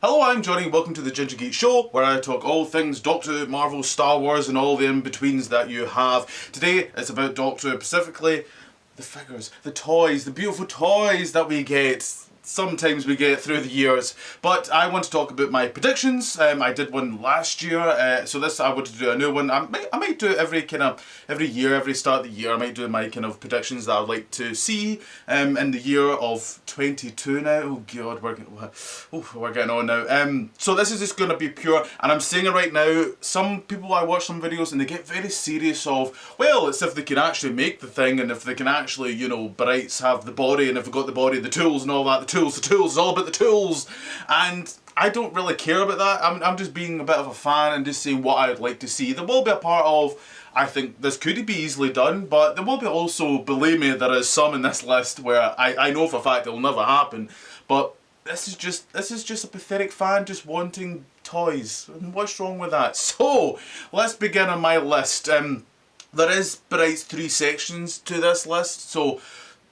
Hello, I'm Johnny and welcome to the Ginger Geek Show, where I talk all things Doctor Who, Marvel, Star Wars and all the in-betweens that you have. Today it's about Doctor Who, specifically the figures, the toys, the beautiful toys that we get. Sometimes we get through the years, but I want to talk about my predictions. I did one last year, so this I want to do a new one. I might do it every year, every start of the year. I might do my kind of predictions that I'd like to see in the year of 22 now. Oh god, we're getting on now. So this is just going to be pure, and I'm saying it right now. Some people, I watch some videos and they get very serious of, well, it's if they can actually make the thing and if they can actually, you know, Brights have the body and if they've got the body, the tools and all that. The tools, it's all about the tools. And I don't really care about that. I'm just being a bit of a fan and just saying what I'd like to see. There will be a part of, I think this could be easily done, but there will be also, believe me, there is some in this list where I know for a fact it will never happen. But this is just a pathetic fan just wanting toys. And what's wrong with that? So let's begin on my list. There is besides 3 sections to this list, so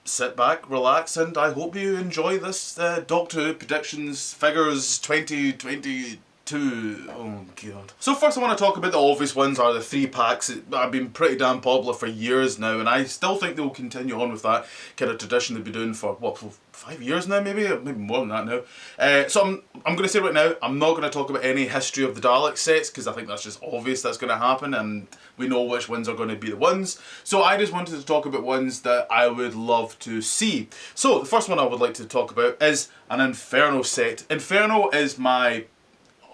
sit back, relax, and I hope you enjoy this Doctor Who predictions figures 2022. Oh god. So first I want to talk about the obvious ones, are the 3 packs that have been pretty damn popular for years now, and I still think they will continue on with that kind of tradition they've been doing for, what, for 5 years now, maybe more than that now. So I'm going to say right now, I'm not going to talk about any history of the Dalek sets, because I think that's just obvious that's going to happen, and we know which ones are going to be the ones. So I just wanted to talk about ones that I would love to see. So the first one I would like to talk about is an Inferno set. Inferno is my...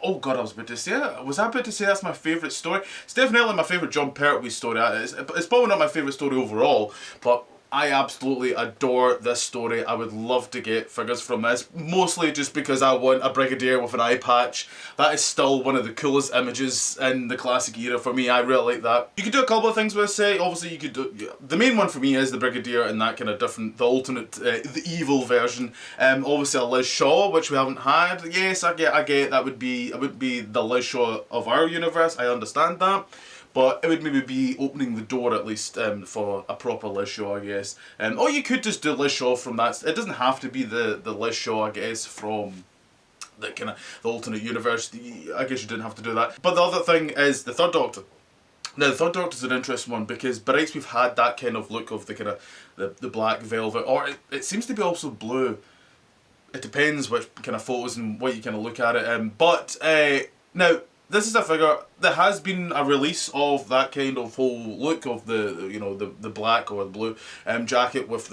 Oh god, I was about to say it. Was I about to say that's my favourite story? It's definitely my favourite John Pertwee story. It's probably not my favourite story overall, but I absolutely adore this story. I would love to get figures from this, mostly just because I want a Brigadier with an eye patch. That is still one of the coolest images in the classic era for me. I really like that. You could do a couple of things with this set. Obviously, you could do... The main one for me is the Brigadier and that kind of different, the alternate, the evil version. Obviously a Liz Shaw, which we haven't had. Yes, I get that would be the Liz Shaw of our universe. I understand that. But it would maybe be opening the door at least for a proper Liz Shaw, I guess. Or you could just do Liz Shaw from that. It doesn't have to be the Liz Shaw, I guess, from the kind of the alternate universe. I guess you didn't have to do that. But the other thing is the Third Doctor. Now the Third Doctor's an interesting one because besides we've had that kind of look of the kind of the black velvet, or it seems to be also blue. It depends which kind of photos and what you kind of look at it. But now. This is a figure, there has been a release of that kind of whole look of the you know, the black or the blue jacket with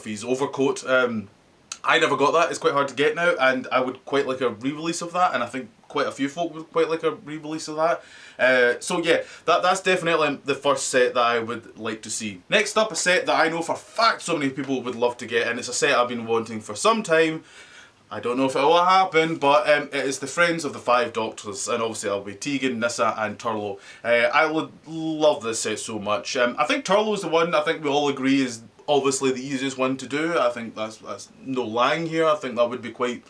his overcoat. I never got that. It's quite hard to get now, and I would quite like a re-release of that, and I think quite a few folk would quite like a re-release of that. So yeah, that's definitely the first set that I would like to see. Next up, a set that I know for a fact so many people would love to get, and it's a set I've been wanting for some time. I don't know if it will happen, but it is the Friends of the Five Doctors, and obviously it'll be Tegan, Nyssa and Turlough. I would love this set so much. I think Turlough's the one I think we all agree is obviously the easiest one to do. I think that's no lying here. I think that would be quite...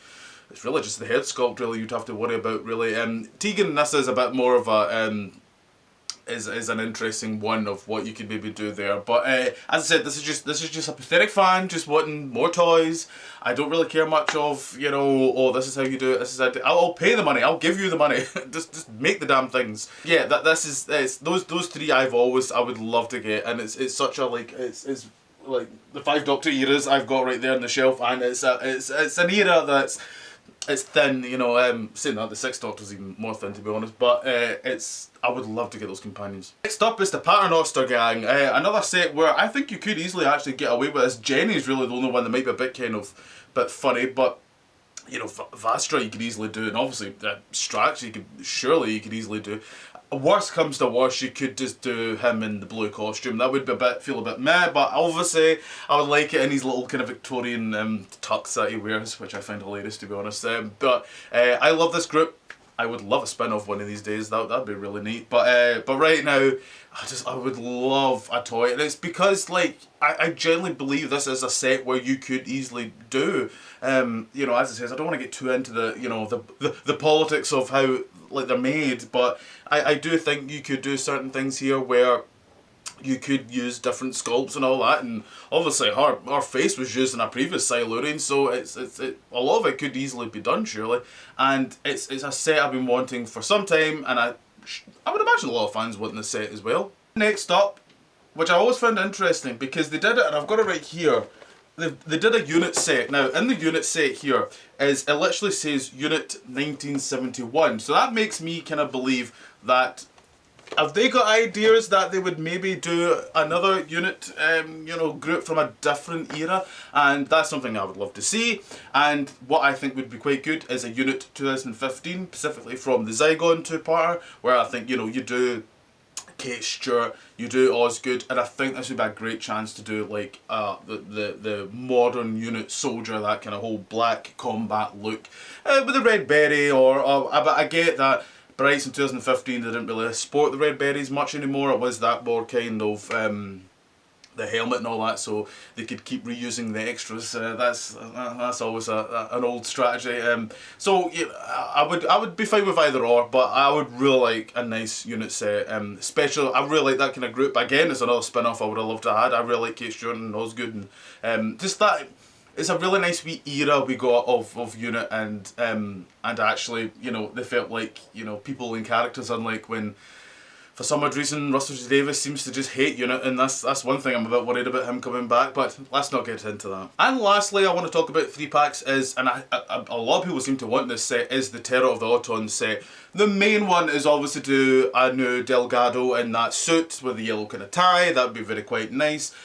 It's really just the head sculpt really you'd have to worry about really. Tegan and Nyssa is a bit more of a... is an interesting one of what you could maybe do there, but as I said, this is just a pathetic fan just wanting more toys. I don't really care much of, you know, oh, this is how you do it, this is how I'll pay the money, I'll give you the money. just make the damn things. Yeah, it's those 3 I would love to get, and it's such a like it's like the 5 Doctor eras I've got right there on the shelf, and it's an era that's it's thin, you know, saying that, the 6th Doctor's even more thin to be honest, but I would love to get those companions. Next up is the Paternoster Gang, another set where I think you could easily actually get away with this. Jenny's really the only one that might be a bit bit funny, but you know, Vastra you could easily do, and obviously Strax you could easily do. Worst comes to worst, you could just do him in the blue costume. That would be feel a bit meh, but obviously I would like it in his little kind of Victorian tux that he wears, which I find hilarious to be honest. But I love this group. I would love a spin-off one of these days. That'd be really neat. But right now, I would love a toy, and it's because like I genuinely believe this is a set where you could easily do. You know, as it says, I don't want to get too into the, you know, the politics of how like they're made, but I do think you could do certain things here where you could use different sculpts and all that, and obviously her face was used in a previous Silurian, so a lot of it could easily be done surely, and it's a set I've been wanting for some time, and I would imagine a lot of fans wanting the set as well. Next up, which I always found interesting because they did it, and I've got it right here. They did a unit set. Now, in the unit set here, it literally says Unit 1971. So that makes me kind of believe that, have they got ideas that they would maybe do another unit, you know, group from a different era? And that's something I would love to see. And what I think would be quite good is a Unit 2015, specifically from the Zygon two-parter, where I think, you know, you do Kate Stewart, you do Osgood, and I think this would be a great chance to do like the modern unit soldier, that kind of whole black combat look with the red beret, but I get that Brights in 2015 they didn't really sport the red berets much anymore. It was that more kind of the helmet and all that, so they could keep reusing the extras. That's always an old strategy. So yeah, I would be fine with either or, but I would really like a nice unit set. Especially, I really like that kind of group. Again, it's another spin-off I would have loved to have had. I really like Kate Stewart and Osgood, and just that. It's a really nice wee era we got of unit, and actually, you know, they felt like, you know, people and characters, unlike when, for some odd reason, Russell T Davies seems to just hate Unit, and that's one thing I'm a bit worried about him coming back, but let's not get into that. And lastly, I want to talk about 3-packs and a lot of people seem to want this set, is the Terror of the Autons set. The main one is obviously to do a new Delgado in that suit with the yellow kind of tie. That would be very quite nice.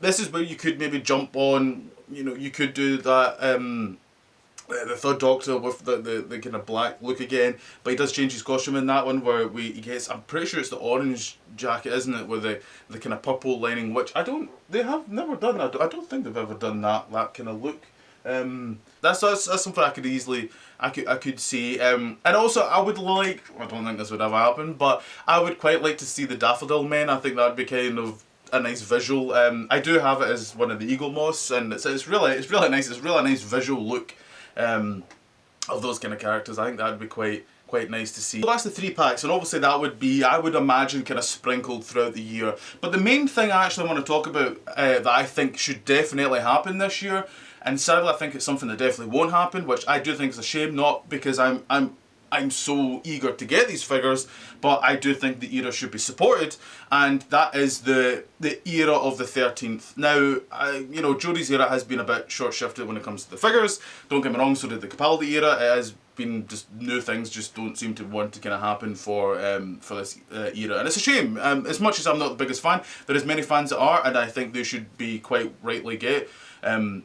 This is where you could maybe jump on, you know, you could do that, the Third Doctor with the kind of black look again, but he does change his costume in that one where he gets, I'm pretty sure it's the orange jacket, isn't it, with the kind of purple lining, which they have never done. I don't think they've ever done that kind of look. That's something I could easily, I could see, and also I would like, I don't think this would ever happen, but I would quite like to see the Daffodil Men. I think that'd be kind of a nice visual. I do have it as one of the Eagle Moths, and it's really nice. It's really a nice visual look of those kind of characters. I think that would be quite nice to see. So that's the 3-packs, and obviously that would be, I would imagine, kind of sprinkled throughout the year. But the main thing I actually want to talk about that I think should definitely happen this year, and sadly I think it's something that definitely won't happen, which I do think is a shame, not because I'm so eager to get these figures, but I do think the era should be supported, and that is the era of the 13th. Now, you know, Jodie's era has been a bit short-shifted when it comes to the figures. Don't get me wrong, so did the Capaldi era. It has been just new things just don't seem to want to kind of happen for this era, and it's a shame. As much as I'm not the biggest fan, there is many fans that are, and I think they should be quite rightly get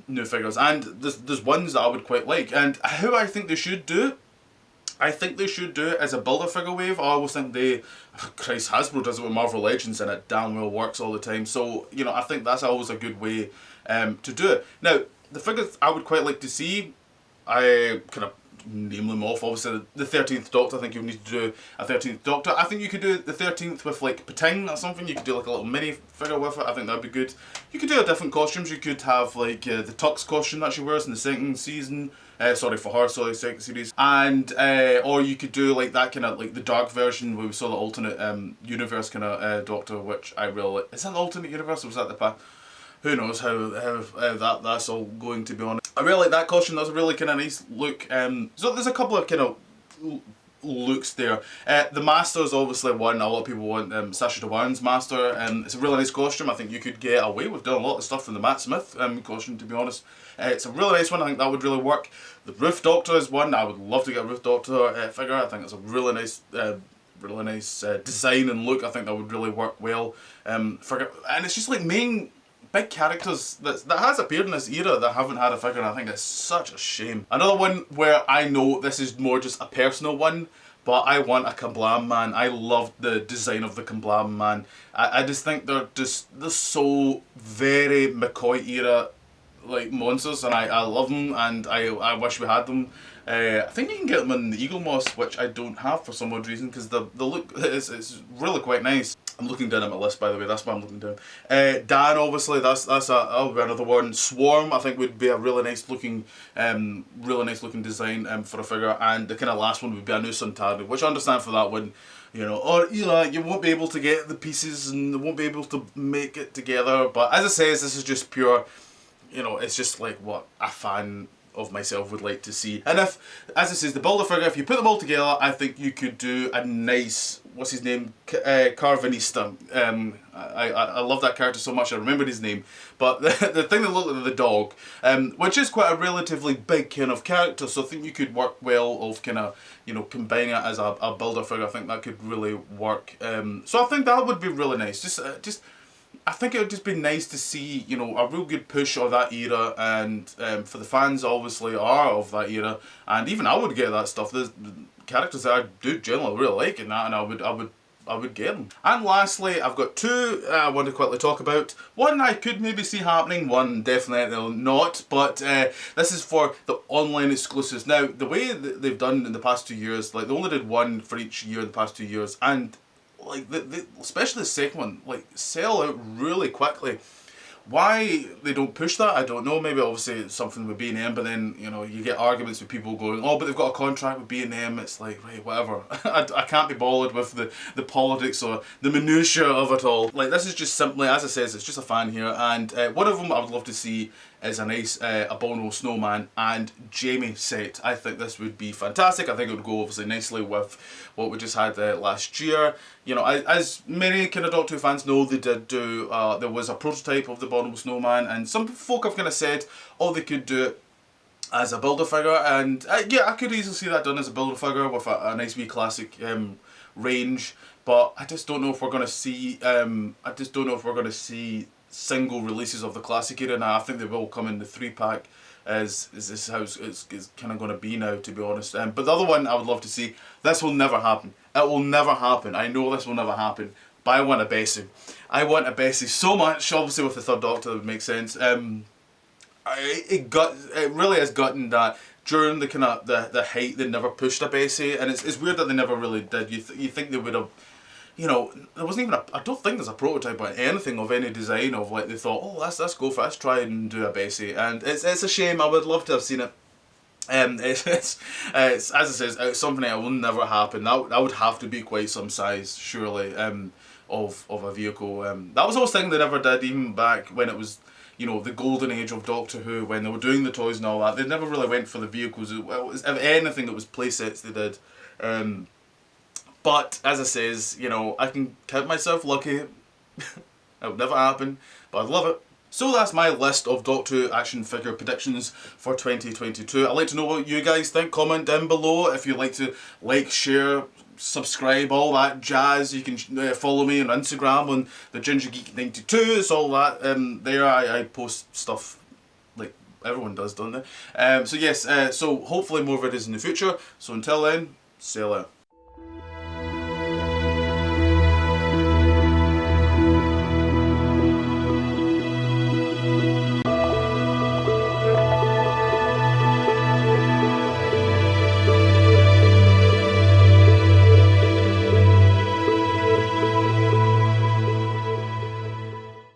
new figures. And there's ones that I would quite like, and how I think they should do it. I think they should do it as a Build-A-Figure wave. I always think Christ, Hasbro does it with Marvel Legends and it damn well works all the time. So, you know, I think that's always a good way to do it. Now, the figures I would quite like to see, I kind of name them off. Obviously, the 13th Doctor, I think you need to do a 13th Doctor. I think you could do the 13th with like Pating or something. You could do like a little mini figure with it. I think that'd be good. You could do different costumes. You could have like the Tux costume that she wears in the second season. Sorry, for her, sorry, second series. And, or you could do like that kind of, like the dark version where we saw the alternate universe kind of Doctor, which I really like. Is that the alternate universe or was that the past? Who knows how that's all going to be on. I really like that costume. That's a really kind of nice look. So there's a couple of kind of looks there. The Master's obviously one. A lot of people want Sacha Dhawan's Master. It's a really nice costume. I think you could get away with doing a lot of stuff from the Matt Smith costume, to be honest. It's a really nice one. I think that would really work. The Roof Doctor is one. I would love to get a Roof Doctor figure. I think it's a really nice design and look. I think that would really work well. And it's just like main big characters that has appeared in this era that haven't had a figure, and I think it's such a shame. Another one where I know this is more just a personal one, but I want a Kablam Man. I love the design of the Kablam Man. I just think they're so very McCoy era like monsters, and I love them, and I wish we had them. I think you can get them in the Eagle Moss, which I don't have for some odd reason, because the look is really quite nice. I'm looking down at my list, by the way. That's why I'm looking down. Dan, obviously, that'll be another one. Swarm, I think, would be a really nice looking design for a figure. And the kind of last one would be a new Suntaru, which I understand for that one. You know, or you won't be able to get the pieces and they won't be able to make it together. But as it says, this is just pure. You know, it's just like what a fan of myself would like to see. And if, as it says, the Build-A-Figure, if you put them all together, I think you could do a nice, what's his name, Carvanista. I love that character so much, I remembered his name. But the thing that looked like the dog, which is quite a relatively big kind of character, so I think you could work well of kind of, you know, combining it as a Build-A-Figure. I think that could really work. So I think that would be really nice. I think it would just be nice to see, you know, a real good push of that era, and for the fans obviously are of that era, and even I would get that stuff. There's characters that I do generally really like in that, and I would get them. And lastly, I've got two I want to quickly talk about. One I could maybe see happening, one definitely not, but this is for the online exclusives. Now, the way that they've done in the past 2 years, like they only did one for each year in the past 2 years, and like especially the second one, like sell out really quickly. Why they don't push that, I don't know. Maybe obviously it's something with B&M, but then, you know, you get arguments with people going, oh, but they've got a contract with B&M. It's like, right, whatever. I can't be bothered with the politics or the minutiae of it all. Like, this is just simply, as it says, it's just a fan here, and one of them I would love to see is a nice Abominable Snowman and Jamie set. I think this would be fantastic. I think it would go obviously nicely with what we just had last year. You know, as many kind of Doctor Who fans know, they did do, there was a prototype of the Abominable Snowman, and some folk have kind of said, oh, they could do it as a Build-A-Figure, and yeah, I could easily see that done as a Build-A-Figure with a nice wee classic range, but I just don't know if we're going to see, single releases of the classic era now. I think they will come in the 3-pack. Is this how it's kind of going to be now, to be honest. But the other one I would love to see, this will never happen. It will never happen. I know this will never happen. But I want a Bessie. I want a Bessie so much. Obviously with the Third Doctor that would make sense. It really is gutting that during the kind of the height they never pushed a Bessie, and it's weird that they never really did. You think they would have. You know, there wasn't even I don't think there's a prototype or anything of any design of, like, they thought, oh, let's go for it, let's try and do a Bessie, and it's a shame. I would love to have seen it. It's as it says, it's something that will never happen. That would have to be quite some size, surely, of a vehicle. That was the thing they never did, even back when it was, you know, the golden age of Doctor Who, when they were doing the toys and all that. They never really went for the vehicles. It was, if anything, it was playsets they did. But, as it says, you know, I can count myself lucky. It would never happen, but I'd love it. So that's my list of Doctor Who action figure predictions for 2022. I'd like to know what you guys think. Comment down below if you'd like to like, share, subscribe, all that jazz. You can follow me on Instagram on the Ginger Geek 92. It's all that there. I post stuff like everyone does, don't they? So yes, so hopefully more videos in the future. So until then, sail out.